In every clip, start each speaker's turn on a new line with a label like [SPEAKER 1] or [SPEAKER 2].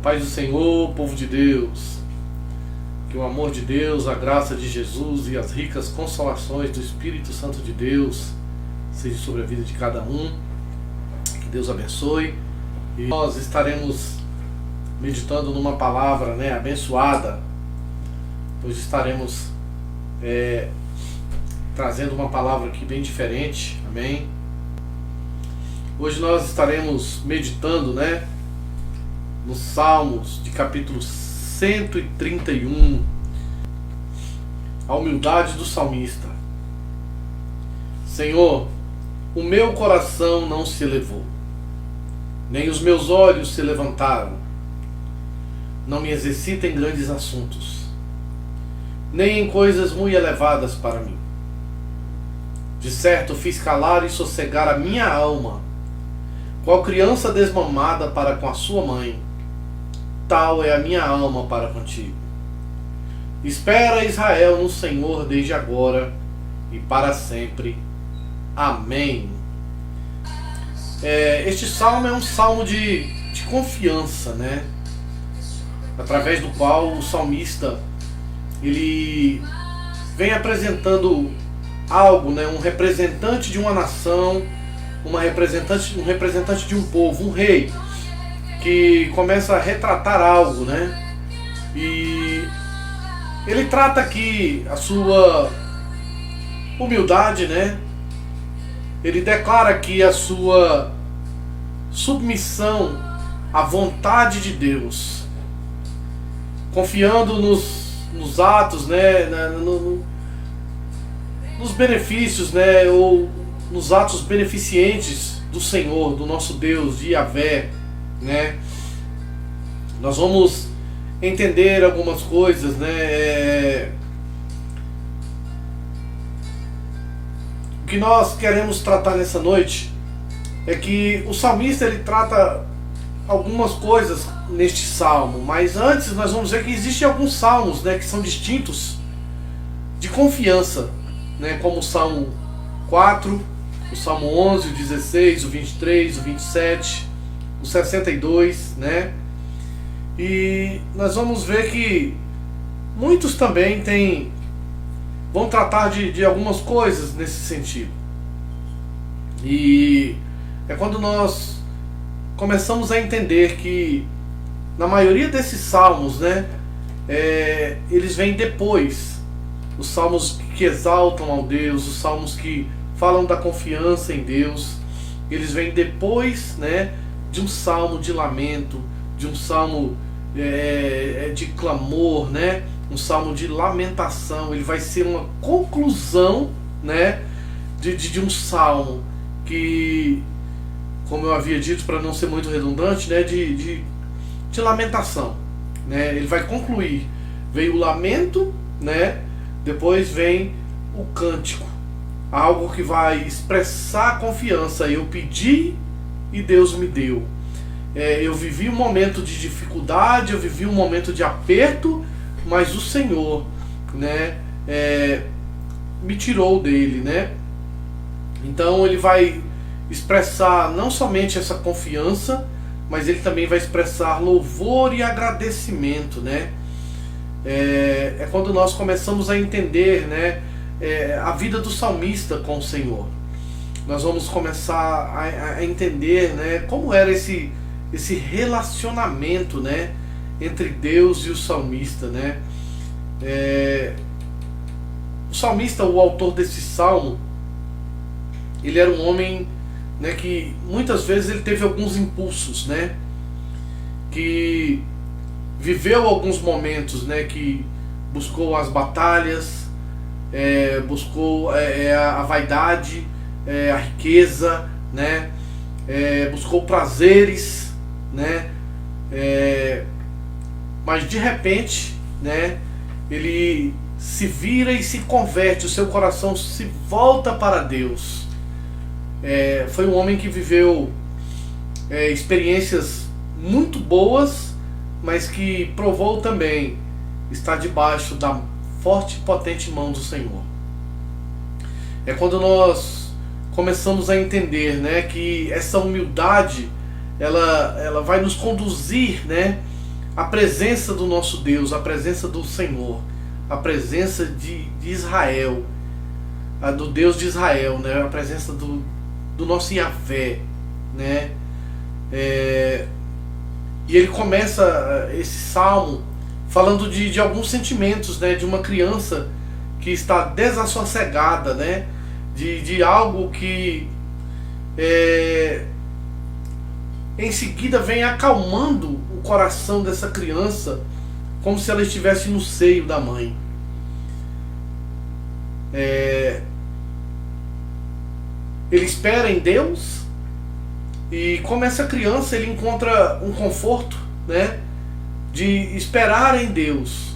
[SPEAKER 1] Paz do Senhor, povo de Deus, que o amor de Deus, a graça de Jesus e as ricas consolações do Espírito Santo de Deus seja sobre a vida de cada um, que Deus abençoe. E nós estaremos meditando numa palavra, abençoada. Hoje estaremos trazendo uma palavra aqui bem diferente, amém? Hoje nós estaremos meditando, nos Salmos de capítulo 131, a humildade do salmista. Senhor, o meu coração não se elevou, nem os meus olhos se levantaram. Não me exercito em grandes assuntos, nem em coisas muito elevadas para mim. De certo fiz calar e sossegar a minha alma, qual criança desmamada para com a sua mãe, tal é a minha alma para contigo. Espera Israel no Senhor desde agora e para sempre. Amém. Este salmo é um salmo de confiança, através do qual o salmista ele vem apresentando algo, um representante de uma nação, um representante de um povo, um rei, que começa a retratar algo, e ele trata aqui a sua humildade, ele declara aqui a sua submissão à vontade de Deus, confiando nos atos, nos benefícios, ou nos atos beneficentes do Senhor, do nosso Deus, de Yahvé, Nós vamos entender algumas coisas, O que nós queremos tratar nessa noite é que o salmista ele trata algumas coisas neste salmo, mas antes nós vamos ver que existem alguns salmos, que são distintos de confiança, como o Salmo 4, o Salmo 11, o 16, o 23, o 27, o 62, E nós vamos ver que muitos também vão tratar de algumas coisas nesse sentido. E é quando nós começamos a entender que na maioria desses salmos, eles vêm depois. Os salmos que exaltam ao Deus, os salmos que falam da confiança em Deus, eles vêm depois, de um salmo de lamento, de um salmo de clamor, um salmo de lamentação. Ele vai ser uma conclusão, de um salmo que, como eu havia dito, para não ser muito redundante, de lamentação, Ele vai concluir. Veio o lamento, depois vem o cântico, algo que vai expressar a confiança. Eu pedi e Deus me deu. Eu vivi um momento de dificuldade, eu vivi um momento de aperto, mas o Senhor, me tirou dele, Então ele vai expressar não somente essa confiança, mas ele também vai expressar louvor e agradecimento, É quando nós começamos a entender, a vida do salmista com o Senhor. Nós vamos começar a entender, como era esse relacionamento, entre Deus e o salmista, O salmista, o autor desse salmo, ele era um homem, que muitas vezes ele teve alguns impulsos, que viveu alguns momentos, que buscou as batalhas, buscou a vaidade, a riqueza, buscou prazeres, mas de repente, ele se vira e se converte, o seu coração se volta para Deus. Foi um homem que viveu experiências muito boas, mas que provou também estar debaixo da forte e potente mão do Senhor. É quando nós começamos a entender, que essa humildade ela vai nos conduzir, a presença do nosso Deus, a presença do Senhor, a presença de Israel, a do Deus de Israel, né? A presença do nosso Yahvé, né? E ele começa esse salmo falando de alguns sentimentos, né? De uma criança que está desassossegada, né? De algo que em seguida vem acalmando o coração dessa criança, como se ela estivesse no seio da mãe. Ele espera em Deus, e como essa criança, ele encontra um conforto, né, de esperar em Deus.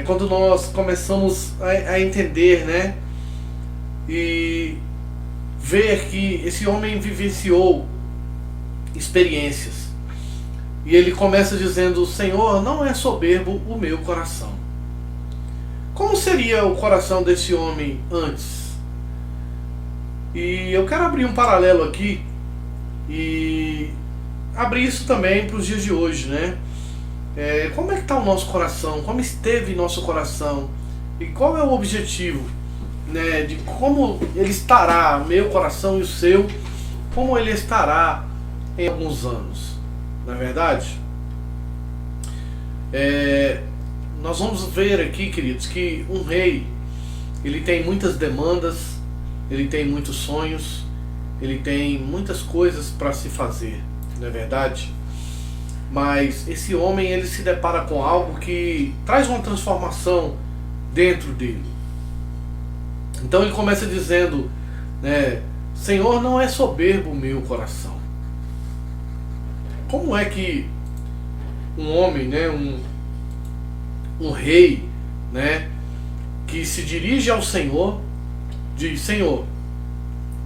[SPEAKER 1] Quando nós começamos a entender, né, e ver que esse homem vivenciou experiências, e ele começa dizendo: Senhor, não é soberbo o meu coração. Como seria o coração desse homem antes? E eu quero abrir um paralelo aqui e abrir isso também para os dias de hoje, né? Como é que está o nosso coração? Como esteve nosso coração? E qual é o objetivo, né, de como ele estará, meu coração e o seu, como ele estará em alguns anos? Não é verdade? Nós vamos ver aqui, queridos, que um rei, ele tem muitas demandas, ele tem muitos sonhos, ele tem muitas coisas para se fazer, não é verdade? Mas esse homem, ele se depara com algo que traz uma transformação dentro dele. Então ele começa dizendo, né, Senhor, não é soberbo o meu coração. Como é que um homem, né, um rei, né, que se dirige ao Senhor, diz: Senhor,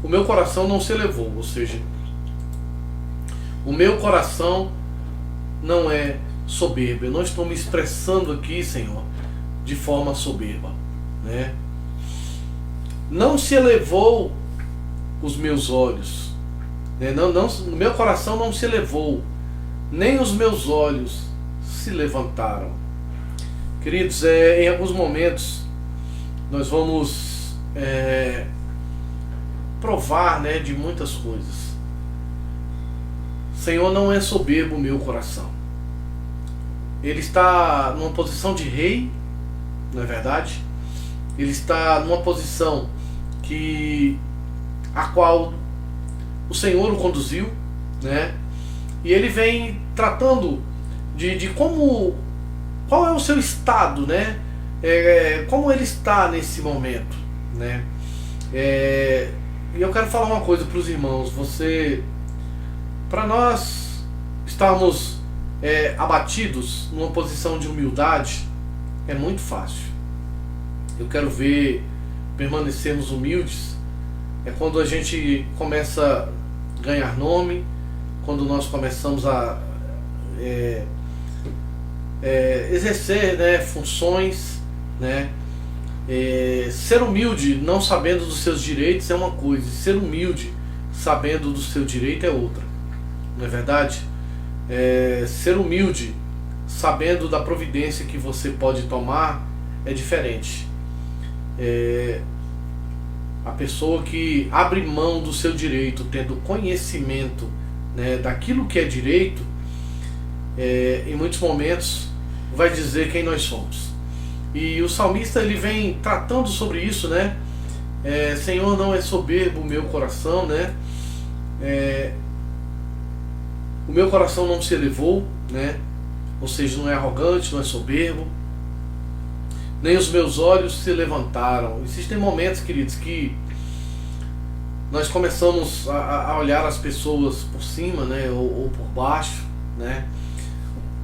[SPEAKER 1] o meu coração não se elevou, ou seja, o meu coração não é soberbo, eu não estou me expressando aqui, Senhor, de forma soberba, né? Não se elevou os meus olhos, né? O meu coração não se elevou, nem os meus olhos se levantaram. Queridos, em alguns momentos nós vamos provar, né, de muitas coisas. Senhor, não é soberbo o meu coração. Ele está numa posição de rei, não é verdade? Ele está numa posição a qual o Senhor o conduziu, né? E ele vem tratando de qual é o seu estado, né? Como ele está nesse momento, né? E eu quero falar uma coisa para os irmãos. Para nós estarmos abatidos numa posição de humildade, é muito fácil. Eu quero ver permanecermos humildes quando a gente começa a ganhar nome, quando nós começamos a exercer, né, funções, né? Ser humilde não sabendo dos seus direitos é uma coisa, ser humilde sabendo do seu direito é outra, não é verdade? Ser humilde sabendo da providência que você pode tomar é diferente. A pessoa que abre mão do seu direito, tendo conhecimento, né, daquilo que é direito, em muitos momentos vai dizer quem nós somos. E o salmista, ele vem tratando sobre isso, né? Senhor, não é soberbo o meu coração, né? O meu coração não se elevou, né? Ou seja, não é arrogante, não é soberbo, nem os meus olhos se levantaram. Existem momentos, queridos, que nós começamos a olhar as pessoas por cima, né? Ou por baixo, né?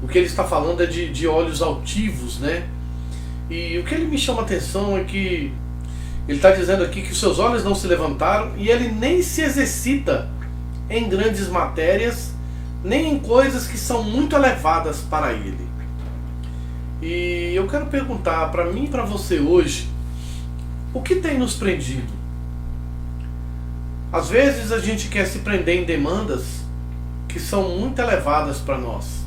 [SPEAKER 1] O que ele está falando é de olhos altivos, né? E o que ele me chama a atenção é que ele está dizendo aqui que os seus olhos não se levantaram, e ele nem se exercita em grandes matérias, nem em coisas que são muito elevadas para ele. E eu quero perguntar para mim e para você hoje, o que tem nos prendido? Às vezes a gente quer se prender em demandas que são muito elevadas para nós.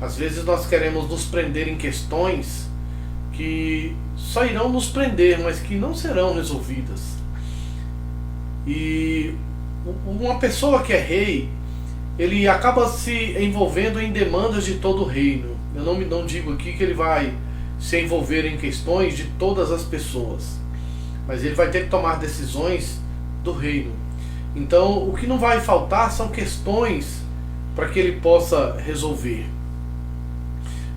[SPEAKER 1] Às vezes nós queremos nos prender em questões que só irão nos prender, mas que não serão resolvidas. E uma pessoa que é rei, ele acaba se envolvendo em demandas de todo o reino. Eu não digo aqui que ele vai se envolver em questões de todas as pessoas, mas ele vai ter que tomar decisões do reino. Então, o que não vai faltar são questões para que ele possa resolver.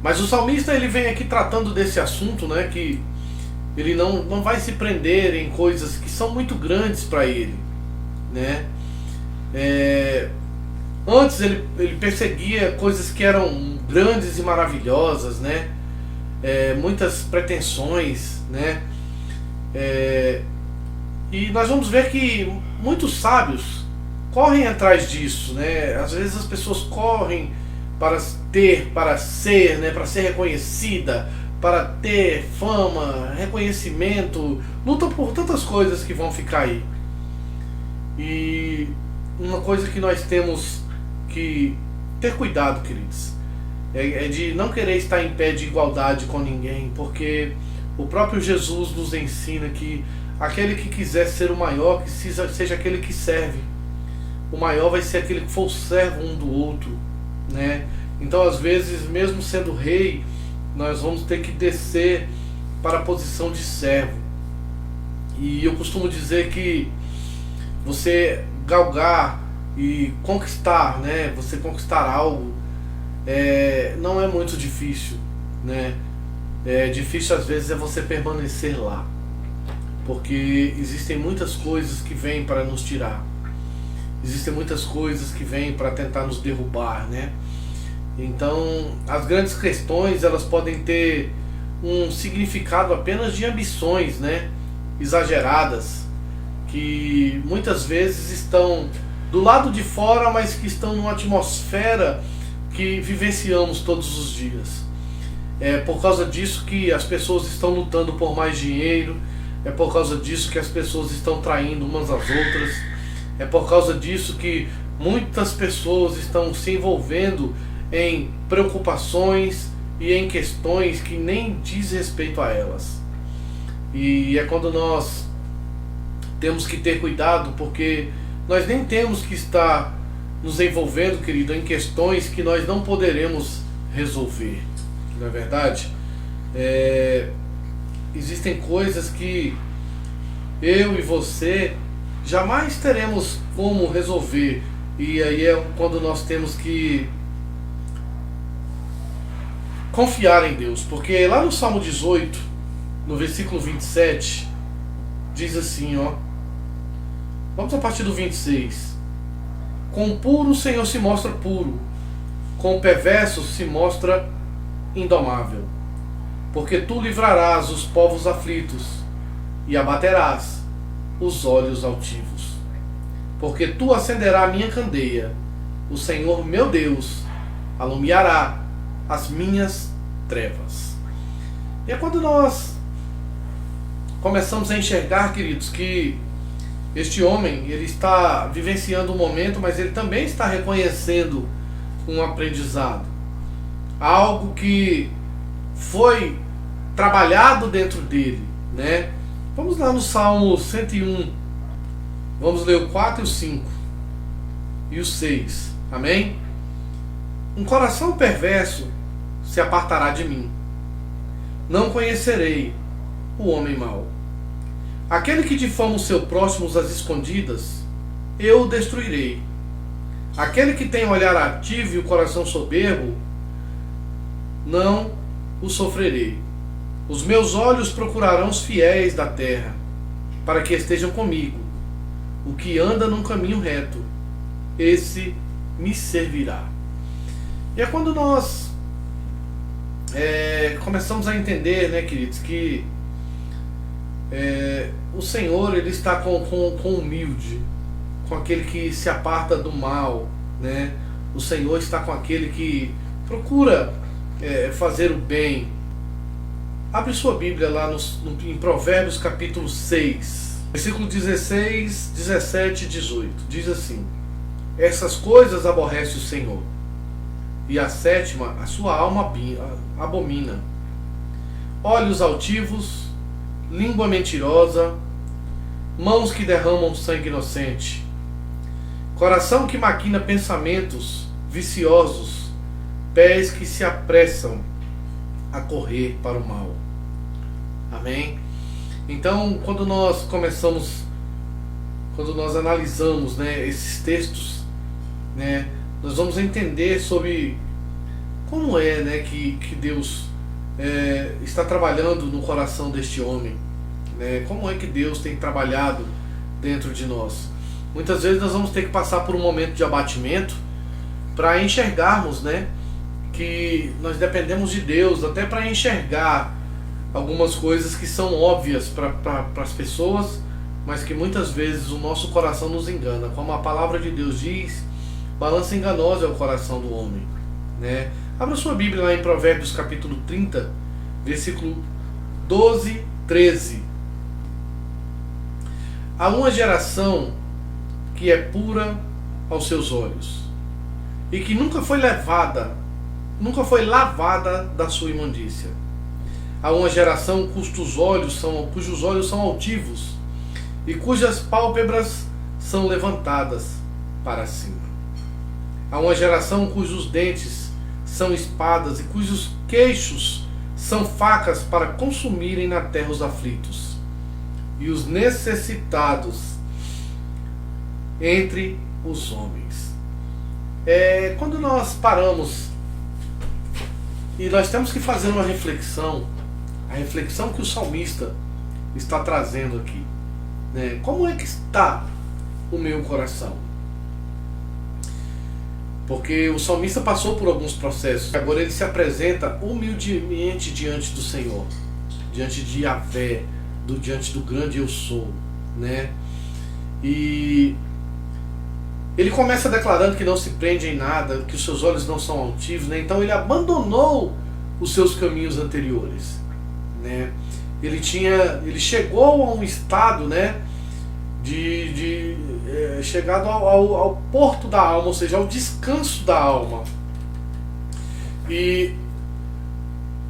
[SPEAKER 1] Mas o salmista, ele vem aqui tratando desse assunto, né, que ele não vai se prender em coisas que são muito grandes para ele, né? Antes ele perseguia coisas que eram grandes e maravilhosas, né? Muitas pretensões, né? E nós vamos ver que muitos sábios correm atrás disso, né? Às vezes as pessoas correm para ter, para ser, né? Para ser reconhecida, para ter fama, reconhecimento, lutam por tantas coisas que vão ficar aí. E uma coisa que nós temos que ter cuidado, queridos, é de não querer estar em pé de igualdade com ninguém, porque o próprio Jesus nos ensina que aquele que quiser ser o maior, que seja aquele que serve. O maior vai ser aquele que for o servo um do outro, né? Então, às vezes, mesmo sendo rei, nós vamos ter que descer para a posição de servo. E eu costumo dizer que você galgar e conquistar, né? Você conquistar algo não é muito difícil, né? Difícil às vezes é você permanecer lá, porque existem muitas coisas que vêm para nos tirar, existem muitas coisas que vêm para tentar nos derrubar, né? Então, as grandes questões, elas podem ter um significado apenas de ambições, né? Exageradas, que muitas vezes estão do lado de fora, mas que estão numa atmosfera que vivenciamos todos os dias. É por causa disso que as pessoas estão lutando por mais dinheiro, é por causa disso que as pessoas estão traindo umas às outras, é por causa disso que muitas pessoas estão se envolvendo em preocupações e em questões que nem diz respeito a elas. E é quando nós temos que ter cuidado, porque nós nem temos que estar nos envolvendo, querido, em questões que nós não poderemos resolver. Não é verdade? Existem coisas que eu e você jamais teremos como resolver. E aí é quando nós temos que confiar em Deus. Porque lá no Salmo 18, no versículo 27, diz assim, ó. Vamos a partir do 26. Com o puro o Senhor se mostra puro, com o perverso se mostra indomável. Porque tu livrarás os povos aflitos e abaterás os olhos altivos. Porque tu acenderás a minha candeia, o Senhor meu Deus alumiará as minhas trevas. E é quando nós começamos a enxergar, queridos, que este homem, ele está vivenciando um momento, mas ele também está reconhecendo um aprendizado. Algo que foi trabalhado dentro dele, né? Vamos lá no Salmo 101. Vamos ler o 4 e o 5 e o 6. Amém? Um coração perverso se apartará de mim. Não conhecerei o homem mau. Aquele que difama o seu próximo às escondidas, eu o destruirei. Aquele que tem olhar ativo e o coração soberbo, não o sofrerei. Os meus olhos procurarão os fiéis da terra, para que estejam comigo. O que anda num caminho reto, esse me servirá. E é quando nós começamos a entender, né, queridos, que o Senhor, ele está com o humilde, com aquele que se aparta do mal, né? O Senhor está com aquele que procura fazer o bem. Abre sua Bíblia lá em Provérbios capítulo 6, versículo 16, 17 e 18. Diz assim: essas coisas aborrece o Senhor, e a sétima a sua alma abomina. Olhos altivos, língua mentirosa, mãos que derramam sangue inocente, coração que maquina pensamentos viciosos, pés que se apressam a correr para o mal. Amém? Então, quando nós analisamos, né, esses textos, né, nós vamos entender sobre como é, né, que Deus está trabalhando no coração deste homem, né, como é que Deus tem trabalhado dentro de nós. Muitas vezes nós vamos ter que passar por um momento de abatimento para enxergarmos, né, que nós dependemos de Deus, até para enxergar algumas coisas que são óbvias para as pessoas, mas que muitas vezes o nosso coração nos engana. Como a palavra de Deus diz, balança enganosa é o coração do homem, né? Abra sua Bíblia lá em Provérbios capítulo 30, versículo 12, 13. Há uma geração que é pura aos seus olhos e que nunca foi lavada da sua imundícia. Há uma geração cujos olhos são altivos e cujas pálpebras são levantadas para cima. Há uma geração cujos dentes são espadas e cujos queixos são facas para consumirem na terra os aflitos e os necessitados entre os homens. Quando nós paramos e nós temos que fazer uma reflexão, a reflexão que o salmista está trazendo aqui, né? Como é que está o meu coração? Porque o salmista passou por alguns processos. Agora ele se apresenta humildemente diante do Senhor, diante de Yahvé, diante do grande eu sou, né? E ele começa declarando que não se prende em nada, que os seus olhos não são altivos, né? Então ele abandonou os seus caminhos anteriores, né? Ele chegou a um estado, né, chegado ao porto da alma, ou seja, ao descanso da alma. E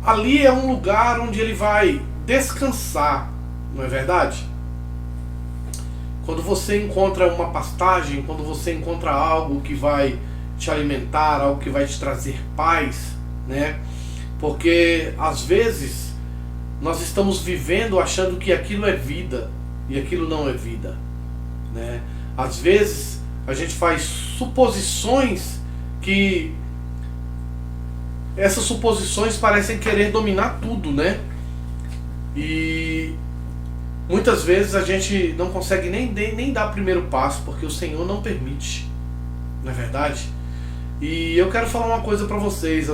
[SPEAKER 1] ali é um lugar onde ele vai descansar, não é verdade? Quando você encontra uma pastagem, quando você encontra algo que vai te alimentar, algo que vai te trazer paz, né? Porque às vezes nós estamos vivendo achando que aquilo é vida e aquilo não é vida, né? Às vezes a gente faz suposições que essas suposições parecem querer dominar tudo, né? E muitas vezes a gente não consegue nem dar o primeiro passo porque o Senhor não permite, não é verdade? E eu quero falar uma coisa para vocês.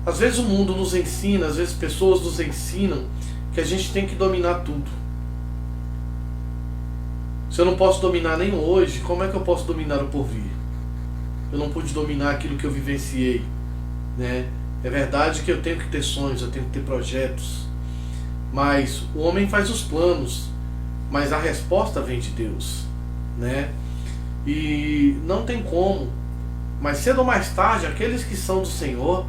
[SPEAKER 1] Às vezes o mundo nos ensina, às vezes pessoas nos ensinam que a gente tem que dominar tudo. Se eu não posso dominar nem hoje, como é que eu posso dominar o porvir? Eu não pude dominar aquilo que eu vivenciei, né? É verdade que eu tenho que ter sonhos, eu tenho que ter projetos, mas o homem faz os planos, mas a resposta vem de Deus, né? E não tem como, mas cedo ou mais tarde, aqueles que são do Senhor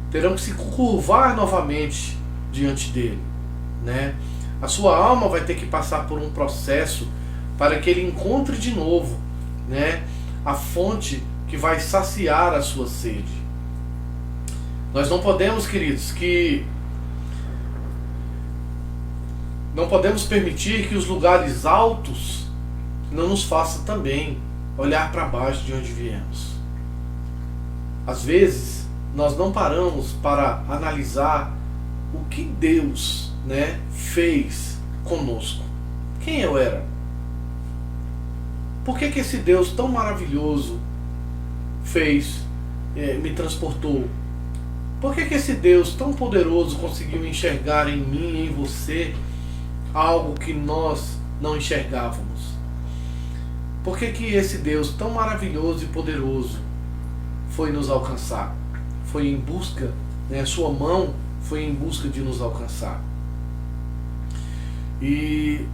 [SPEAKER 1] terão que se curvar novamente diante dele, né? A sua alma vai ter que passar por um processo para que ele encontre de novo, né, a fonte que vai saciar a sua sede. Nós não podemos, queridos, não podemos permitir que os lugares altos não nos façam também olhar para baixo de onde viemos. Às vezes nós não paramos para analisar o que Deus, né, fez conosco. Quem eu era? Por que esse Deus tão maravilhoso me transportou? Por que esse Deus tão poderoso conseguiu enxergar em mim e em você algo que nós não enxergávamos? Por que esse Deus tão maravilhoso e poderoso foi nos alcançar? Foi em busca, né, sua mão foi em busca de nos alcançar. E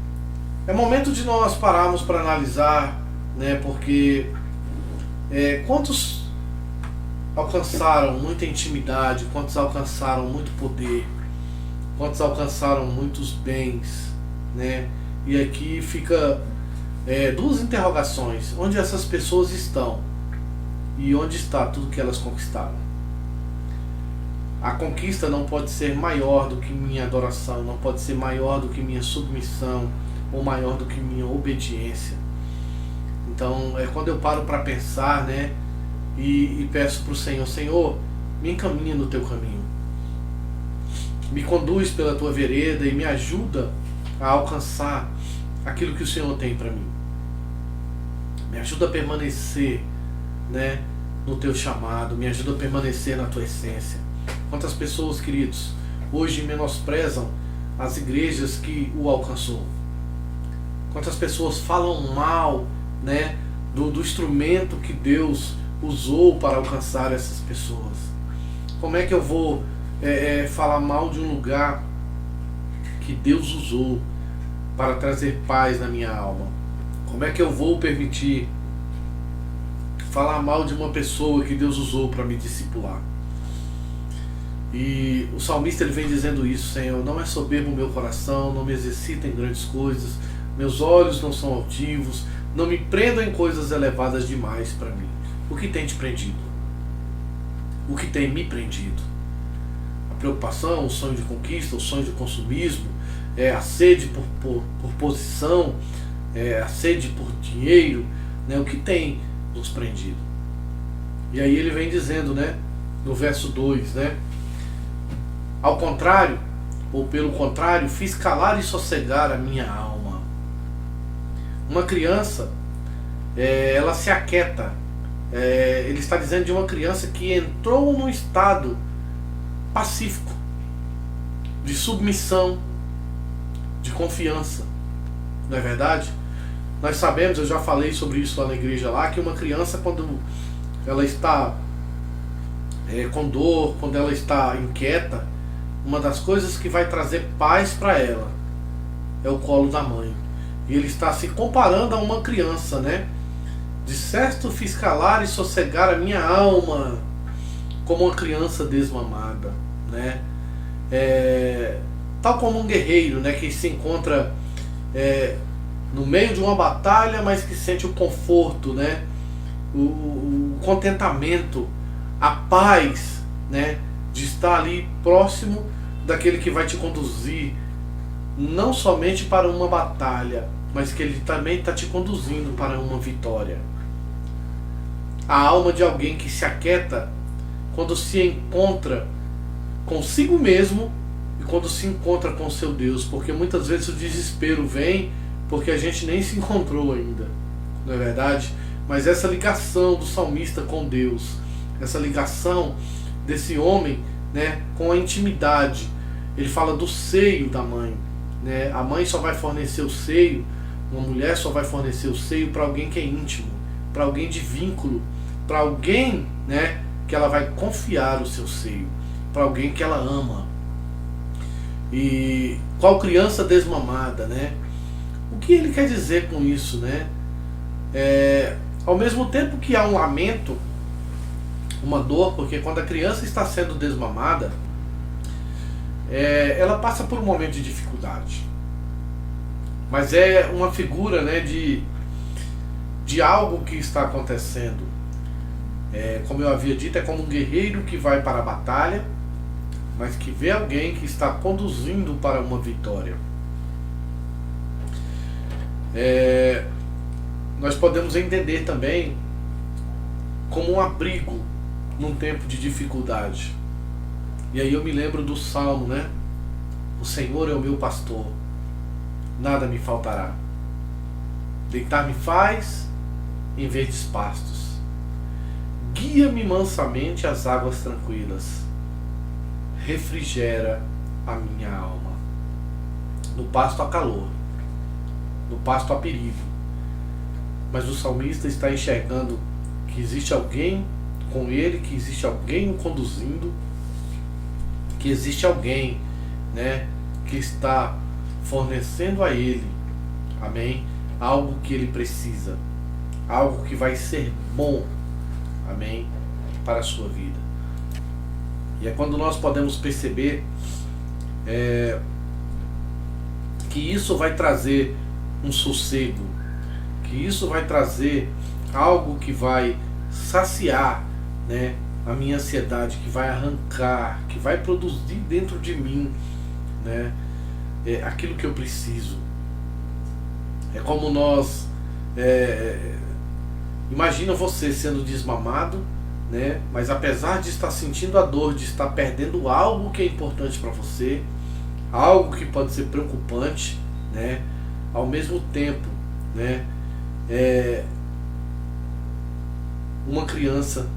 [SPEAKER 1] é momento de nós pararmos para analisar, né, porque quantos alcançaram muita intimidade, quantos alcançaram muito poder, quantos alcançaram muitos bens, né? E aqui fica duas interrogações: onde essas pessoas estão e onde está tudo que elas conquistaram? A conquista não pode ser maior do que minha adoração, não pode ser maior do que minha submissão ou maior do que minha obediência. Então é quando eu paro para pensar, né, e peço para o Senhor: Senhor, me encaminha no teu caminho, me conduz pela tua vereda e me ajuda a alcançar aquilo que o Senhor tem para mim. Me ajuda a permanecer, né, no teu chamado, me ajuda a permanecer na tua essência. Quantas pessoas, queridos, hoje menosprezam as igrejas que o alcançou? Quantas pessoas falam mal, né, do instrumento que Deus usou para alcançar essas pessoas? Como é que eu vou falar mal de um lugar que Deus usou para trazer paz na minha alma? Como é que eu vou permitir falar mal de uma pessoa que Deus usou para me discipular? E o salmista ele vem dizendo isso: Senhor, não é soberbo o meu coração, não me exercita em grandes coisas, meus olhos não são altivos, não me prendam em coisas elevadas demais para mim. O que tem te prendido? O que tem me prendido? A preocupação, o sonho de conquista, o sonho de consumismo, a sede por posição, a sede por dinheiro, né? O que tem nos prendido? E aí ele vem dizendo, né, no verso 2, né? Ao contrário, ou pelo contrário, fiz calar e sossegar a minha alma. Uma criança, ela se aquieta. Ele está dizendo de uma criança que entrou num estado pacífico, de submissão, de confiança. Não é verdade? Nós sabemos, eu já falei sobre isso lá na igreja lá, que uma criança, quando ela está com dor, quando ela está inquieta, uma das coisas que vai trazer paz para ela é o colo da mãe. E ele está se comparando a uma criança, né? De certo fiz calar e sossegar a minha alma, como uma criança desmamada, né? Tal como um guerreiro, né, que se encontra no meio de uma batalha, mas que sente o conforto, né? O contentamento, a paz, né, de estar ali próximo daquele que vai te conduzir não somente para uma batalha, mas que ele também está te conduzindo para uma vitória. A alma de alguém que se aquieta quando se encontra consigo mesmo e quando se encontra com seu Deus, porque muitas vezes o desespero vem porque a gente nem se encontrou ainda, não é verdade? Mas essa ligação do salmista com Deus, essa ligação desse homem, né, com a intimidade, ele fala do seio da mãe, né? A mãe só vai fornecer o seio, uma mulher só vai fornecer o seio para alguém que é íntimo, para alguém de vínculo, para alguém, né, que ela vai confiar o seu seio, para alguém que ela ama. E qual criança desmamada, né? O que ele quer dizer com isso, né? Ao mesmo tempo que há um lamento, uma dor, porque quando a criança está sendo desmamada, ela passa por um momento de dificuldade, mas é uma figura, né, de algo que está acontecendo. Como eu havia dito, é como um guerreiro que vai para a batalha, mas que vê alguém que está conduzindo para uma vitória. Nós podemos entender também como um abrigo num tempo de dificuldade. E aí eu me lembro do Salmo, né? O Senhor é o meu pastor, nada me faltará. Deitar-me faz em verdes pastos, guia-me mansamente às águas tranquilas, refrigera a minha alma. No pasto há calor, no pasto há perigo, mas o salmista está enxergando que existe alguém com ele, que existe alguém o conduzindo, que existe alguém, né, que está fornecendo a ele, amém, algo que ele precisa, algo que vai ser bom, amém, para a sua vida. E é quando nós podemos perceber que isso vai trazer um sossego, que isso vai trazer algo que vai saciar, né, a minha ansiedade, que vai arrancar, que vai produzir dentro de mim, né, aquilo que eu preciso. É como nós imagina você sendo desmamado, né, mas apesar de estar sentindo a dor de estar perdendo algo que é importante para você, algo que pode ser preocupante, né, ao mesmo tempo, né, uma criança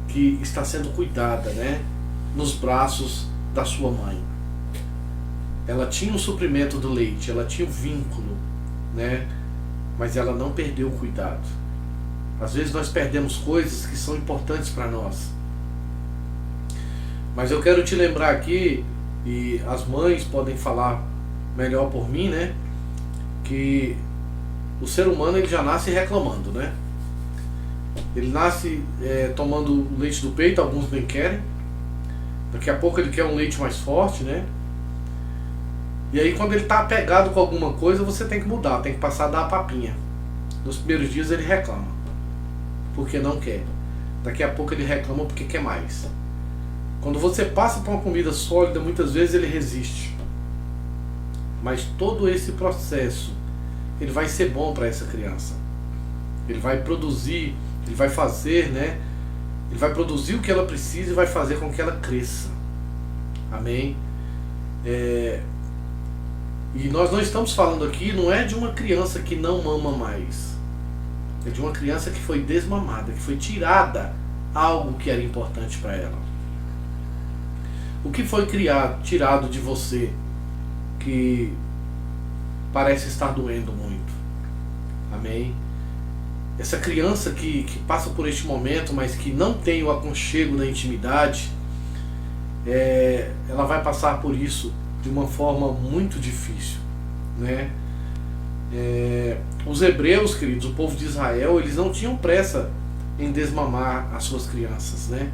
[SPEAKER 1] que está sendo cuidada, né, nos braços da sua mãe. Ela tinha o suprimento do leite, ela tinha o vínculo, né, mas ela não perdeu o cuidado. Às vezes nós perdemos coisas que são importantes para nós. Mas eu quero te lembrar aqui, e as mães podem falar melhor por mim, né, que o ser humano ele já nasce reclamando, né? Ele nasce tomando leite do peito, alguns nem querem. Daqui a pouco ele quer um leite mais forte, né? E aí quando ele está apegado com alguma coisa, você tem que mudar, tem que passar a dar a papinha. Nos primeiros dias ele reclama, porque não quer. Daqui a pouco ele reclama porque quer mais. Quando você passa por uma comida sólida, muitas vezes ele resiste. Mas todo esse processo, ele vai ser bom para essa criança. Ele vai produzir, ele vai fazer, né? Ele vai produzir o que ela precisa e vai fazer com que ela cresça. Amém? E nós não estamos falando aqui, não é de uma criança que não mama mais. É de uma criança que foi desmamada, que foi tirada algo que era importante para ela. O que foi tirado de você que parece estar doendo muito? Amém? Essa criança que passa por este momento, mas que não tem o aconchego da intimidade, ela vai passar por isso de uma forma muito difícil, né? Os hebreus, queridos, o povo de Israel, eles não tinham pressa em desmamar as suas crianças, né?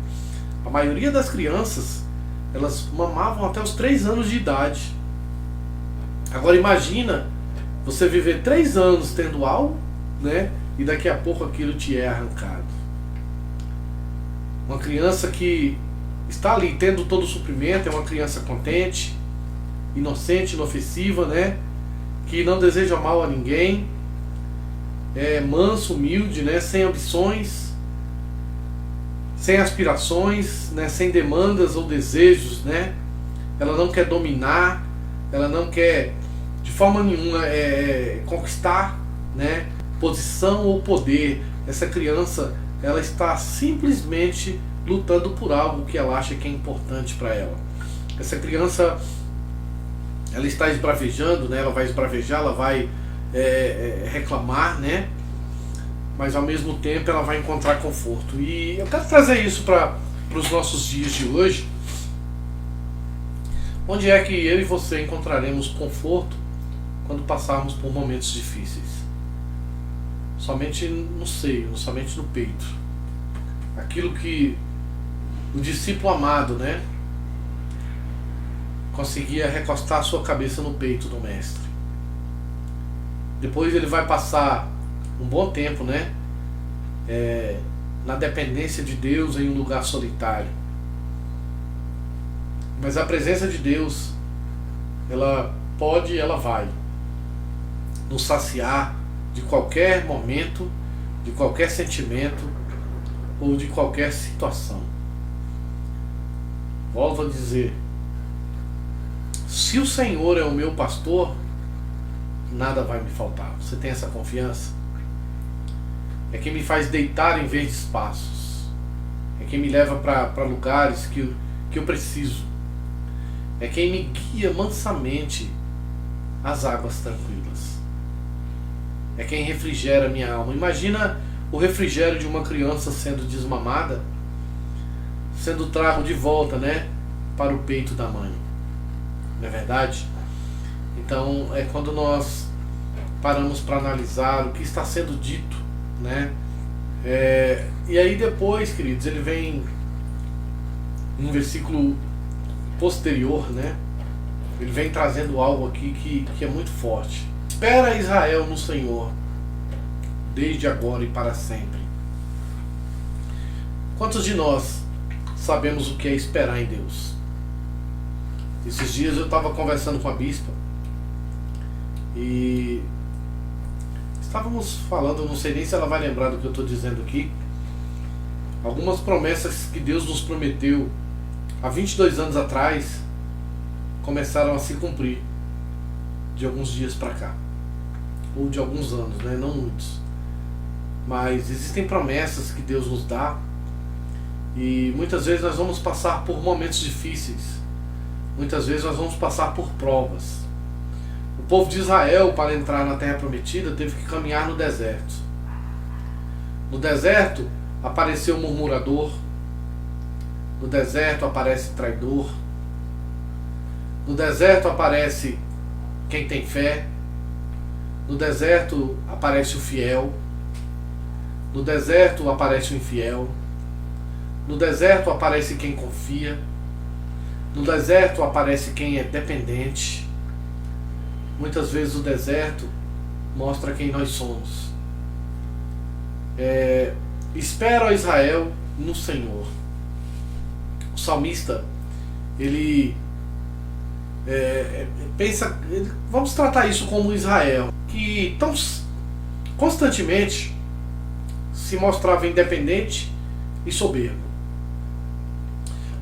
[SPEAKER 1] A maioria das crianças, elas mamavam até os 3 anos de idade. Agora imagina você viver 3 anos tendo algo, né? E daqui a pouco aquilo te é arrancado. Uma criança que está ali tendo todo o suprimento, é uma criança contente, inocente, inofensiva, né? Que não deseja mal a ninguém, é manso, humilde, né? Sem ambições, sem aspirações, né? Sem demandas ou desejos, né? Ela não quer dominar, ela não quer de forma nenhuma conquistar, né? Posição ou poder. Essa criança, ela está simplesmente lutando por algo que ela acha que é importante para ela. Essa criança, ela está esbravejando, né? Ela vai esbravejar, ela vai reclamar, né? Mas ao mesmo tempo ela vai encontrar conforto. E eu quero trazer isso para os nossos dias de hoje. Onde é que eu e você encontraremos conforto quando passarmos por momentos difíceis? Somente no seio, somente no peito. Aquilo que o discípulo amado, né, conseguia recostar a sua cabeça no peito do mestre. Depois ele vai passar um bom tempo, né, na dependência de Deus em um lugar solitário. Mas a presença de Deus, ela pode e ela vai nos saciar de qualquer momento, de qualquer sentimento ou de qualquer situação. Volto a dizer, se o Senhor é o meu pastor, nada vai me faltar. Você tem essa confiança? É quem me faz deitar em verdes passos. É quem me leva para lugares que eu preciso. É quem me guia mansamente às águas tranquilas. É quem refrigera minha alma. Imagina o refrigério de uma criança sendo desmamada, sendo trago de volta, né, para o peito da mãe. Não é verdade? Então é quando nós paramos para analisar o que está sendo dito, né, E aí depois, queridos, ele vem num versículo posterior, né? Ele vem trazendo algo aqui que é muito forte. Espera Israel no Senhor, desde agora e para sempre. Quantos de nós sabemos o que é esperar em Deus? Esses dias eu estava conversando com a bispa e estávamos falando, não sei nem se ela vai lembrar do que eu estou dizendo aqui, algumas promessas que Deus nos prometeu há 22 anos atrás começaram a se cumprir de alguns dias para cá, ou de alguns anos, né? Não muitos, mas existem promessas que Deus nos dá e muitas vezes nós vamos passar por momentos difíceis, muitas vezes nós vamos passar por provas. O povo de Israel, para entrar na terra prometida, teve que caminhar no deserto. No deserto apareceu o murmurador, no deserto aparece traidor, no deserto aparece quem tem fé, no deserto aparece o fiel, no deserto aparece o infiel, no deserto aparece quem confia, no deserto aparece quem é dependente. Muitas vezes o deserto mostra quem nós somos. Espera, ó Israel, no Senhor. O salmista, ele pensa, vamos tratar isso como Israel, que tão constantemente se mostrava independente e soberbo.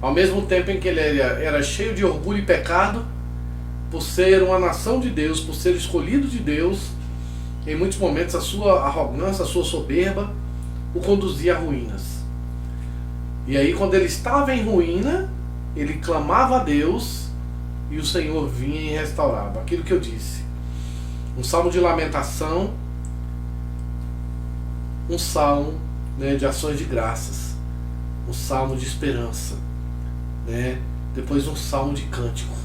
[SPEAKER 1] Ao mesmo tempo em que ele era cheio de orgulho e pecado, por ser uma nação de Deus, por ser escolhido de Deus, em muitos momentos a sua arrogância, a sua soberba o conduzia a ruínas. E aí, quando ele estava em ruína, ele clamava a Deus e o Senhor vinha e restaurava. Aquilo que eu disse, um salmo de lamentação, um salmo, né, de ações de graças, um salmo de esperança, né, depois um salmo de cântico,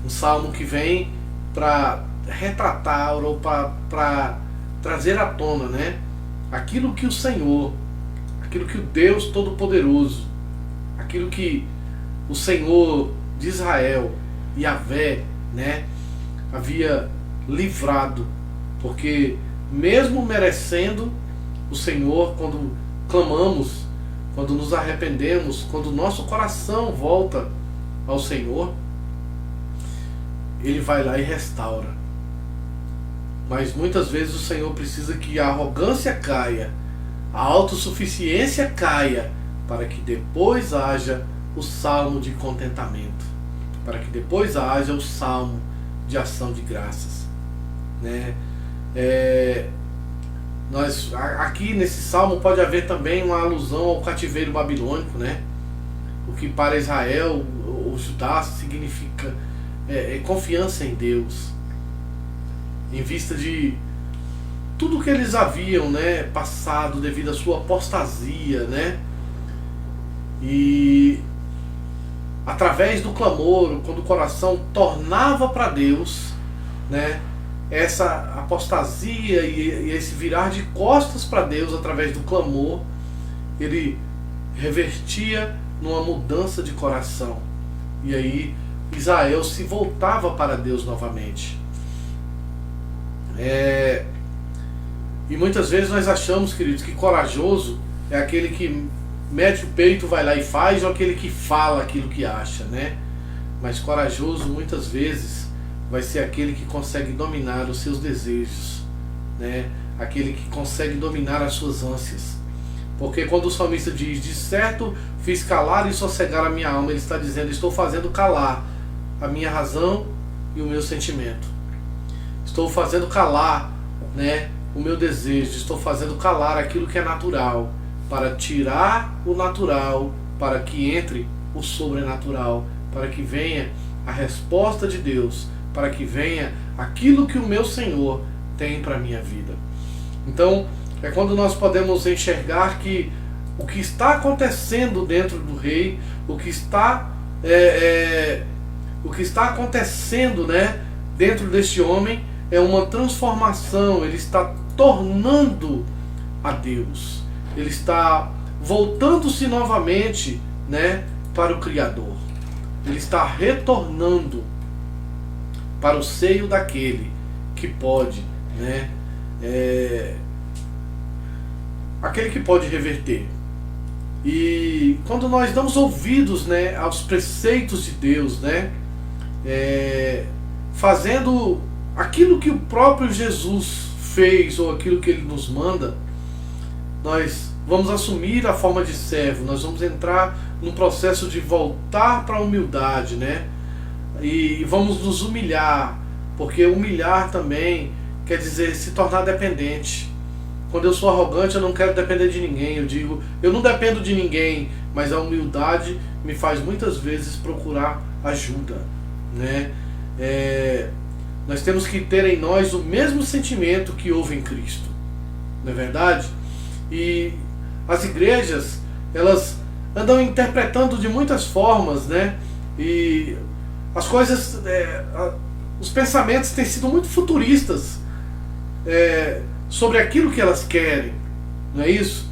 [SPEAKER 1] um salmo que vem para retratar ou para trazer à tona, né, aquilo que o Senhor, aquilo que o Deus Todo-Poderoso, aquilo que o Senhor de Israel, Yahvé, né, havia livrado. Porque mesmo merecendo, o Senhor, quando clamamos, quando nos arrependemos, quando o nosso coração volta ao Senhor, Ele vai lá e restaura. Mas muitas vezes o Senhor precisa que a arrogância caia, a autossuficiência caia, para que depois haja o salmo de contentamento, para que depois haja o salmo de ação de graças, né? Aqui nesse salmo pode haver também uma alusão ao cativeiro babilônico, né? O que para Israel ou Judá significa confiança em Deus, em vista de tudo que eles haviam, né, passado devido à sua apostasia, né? E através do clamor, quando o coração tornava para Deus, né, essa apostasia e esse virar de costas para Deus através do clamor, ele revertia numa mudança de coração. E aí Israel se voltava para Deus novamente. E muitas vezes nós achamos, queridos, que corajoso é aquele que mete o peito, vai lá e faz, ou aquele que fala aquilo que acha, né? Mas corajoso muitas vezes vai ser aquele que consegue dominar os seus desejos, né? Aquele que consegue dominar as suas ânsias. Porque quando o salmista diz, de certo fiz calar e sossegar a minha alma, ele está dizendo, estou fazendo calar a minha razão e o meu sentimento. Estou fazendo calar, né, o meu desejo, estou fazendo calar aquilo que é natural, para tirar o natural, para que entre o sobrenatural, para que venha a resposta de Deus, para que venha aquilo que o meu Senhor tem para a minha vida. Então, é quando nós podemos enxergar que o que está acontecendo dentro do rei, o que está acontecendo, né, dentro deste homem, é uma transformação. Ele está tornando a Deus. Ele está voltando-se novamente, né, para o Criador. Ele está retornando para o seio daquele que pode, né, aquele que pode reverter. E quando nós damos ouvidos, né, aos preceitos de Deus, né, fazendo aquilo que o próprio Jesus fez ou aquilo que ele nos manda, nós vamos assumir a forma de servo, nós vamos entrar num processo de voltar para a humildade, né? E vamos nos humilhar, porque humilhar também quer dizer se tornar dependente. Quando eu sou arrogante, eu não quero depender de ninguém. Eu digo, eu não dependo de ninguém, mas a humildade me faz muitas vezes procurar ajuda, né? Nós temos que ter em nós o mesmo sentimento que houve em Cristo, não é verdade? E as igrejas, elas andam interpretando de muitas formas, né? E as coisas, os pensamentos têm sido muito futuristas sobre aquilo que elas querem, não é isso?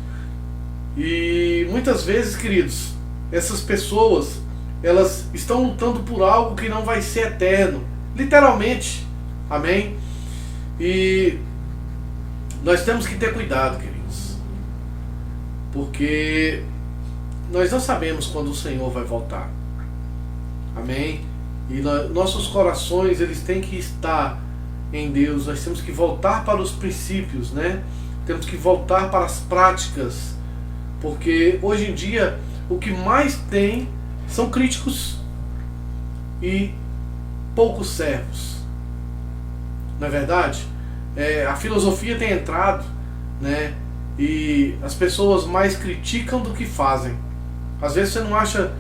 [SPEAKER 1] E muitas vezes, queridos, essas pessoas, elas estão lutando por algo que não vai ser eterno, literalmente, amém? E nós temos que ter cuidado, queridos, porque nós não sabemos quando o Senhor vai voltar, amém? E nossos corações, eles têm que estar em Deus. Nós temos que voltar para os princípios, né? Temos que voltar para as práticas, porque hoje em dia o que mais tem são críticos e poucos servos, não é verdade? A filosofia tem entrado, né? E as pessoas mais criticam do que fazem. Às vezes você não acha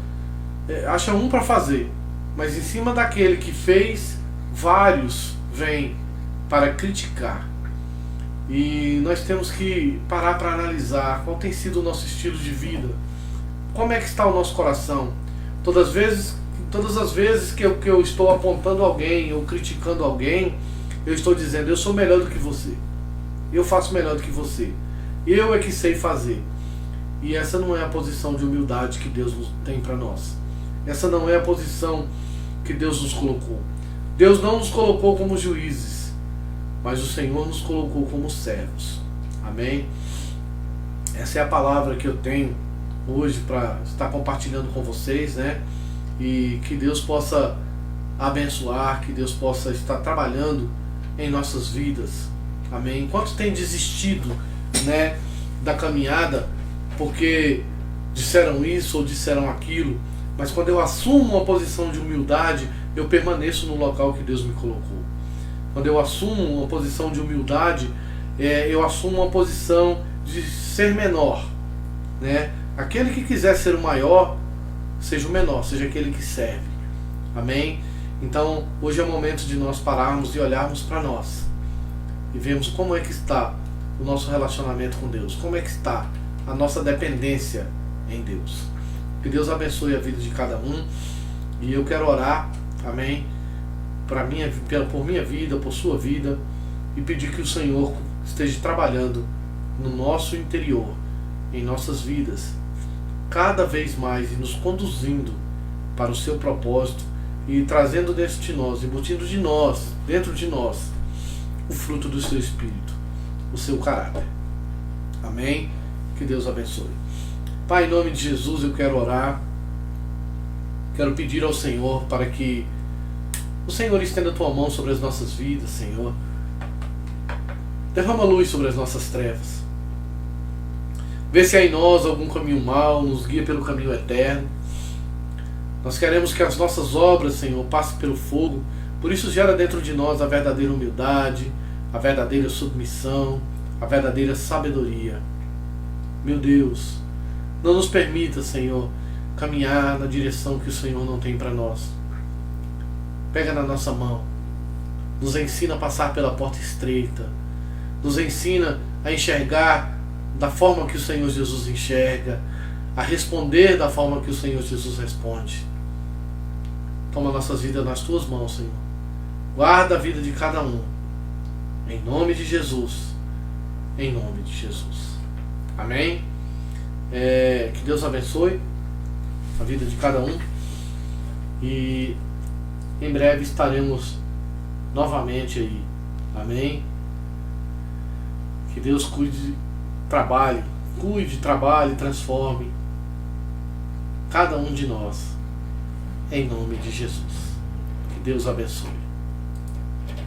[SPEAKER 1] um para fazer, mas em cima daquele que fez, vários vêm para criticar. E nós temos que parar para analisar qual tem sido o nosso estilo de vida, como é que está o nosso coração. Todas as vezes que eu estou apontando alguém ou criticando alguém, eu estou dizendo, eu sou melhor do que você, eu faço melhor do que você, eu é que sei fazer. E essa não é a posição de humildade que Deus tem para nós. Essa não é a posição que Deus nos colocou. Deus não nos colocou como juízes, mas o Senhor nos colocou como servos. Amém? Essa é a palavra que eu tenho hoje para estar compartilhando com vocês, né? E que Deus possa abençoar, que Deus possa estar trabalhando em nossas vidas. Amém? Enquanto tem desistido, né, da caminhada porque disseram isso ou disseram aquilo, mas quando eu assumo uma posição de humildade, eu permaneço no local que Deus me colocou. Quando eu assumo uma posição de humildade, eu assumo uma posição de ser menor, né? Aquele que quiser ser o maior, seja o menor, seja aquele que serve. Amém? Então, hoje é o momento de nós pararmos e olharmos para nós e vermos como é que está o nosso relacionamento com Deus, como é que está a nossa dependência em Deus. Que Deus abençoe a vida de cada um. E eu quero orar, amém, por minha vida, por sua vida, e pedir que o Senhor esteja trabalhando no nosso interior, em nossas vidas, cada vez mais, e nos conduzindo para o seu propósito, e trazendo dentro de nós, embutindo dentro de nós, o fruto do seu Espírito, o seu caráter. Amém? Que Deus abençoe. Pai, em nome de Jesus, eu quero orar, quero pedir ao Senhor para que o Senhor estenda a tua mão sobre as nossas vidas, Senhor. Derrama luz sobre as nossas trevas. Vê se há em nós algum caminho mau, nos guia pelo caminho eterno. Nós queremos que as nossas obras, Senhor, passem pelo fogo. Por isso gera dentro de nós a verdadeira humildade, a verdadeira submissão, a verdadeira sabedoria. Meu Deus, não nos permita, Senhor, caminhar na direção que o Senhor não tem para nós. Pega na nossa mão, nos ensina a passar pela porta estreita, nos ensina a enxergar da forma que o Senhor Jesus enxerga, a responder da forma que o Senhor Jesus responde. Toma nossas vidas nas tuas mãos, Senhor. Guarda a vida de cada um. Em nome de Jesus. Em nome de Jesus. Amém? Que Deus abençoe a vida de cada um. E em breve estaremos novamente aí. Amém? Que Deus trabalhe, transforme cada um de nós. Em nome de Jesus. Que Deus abençoe.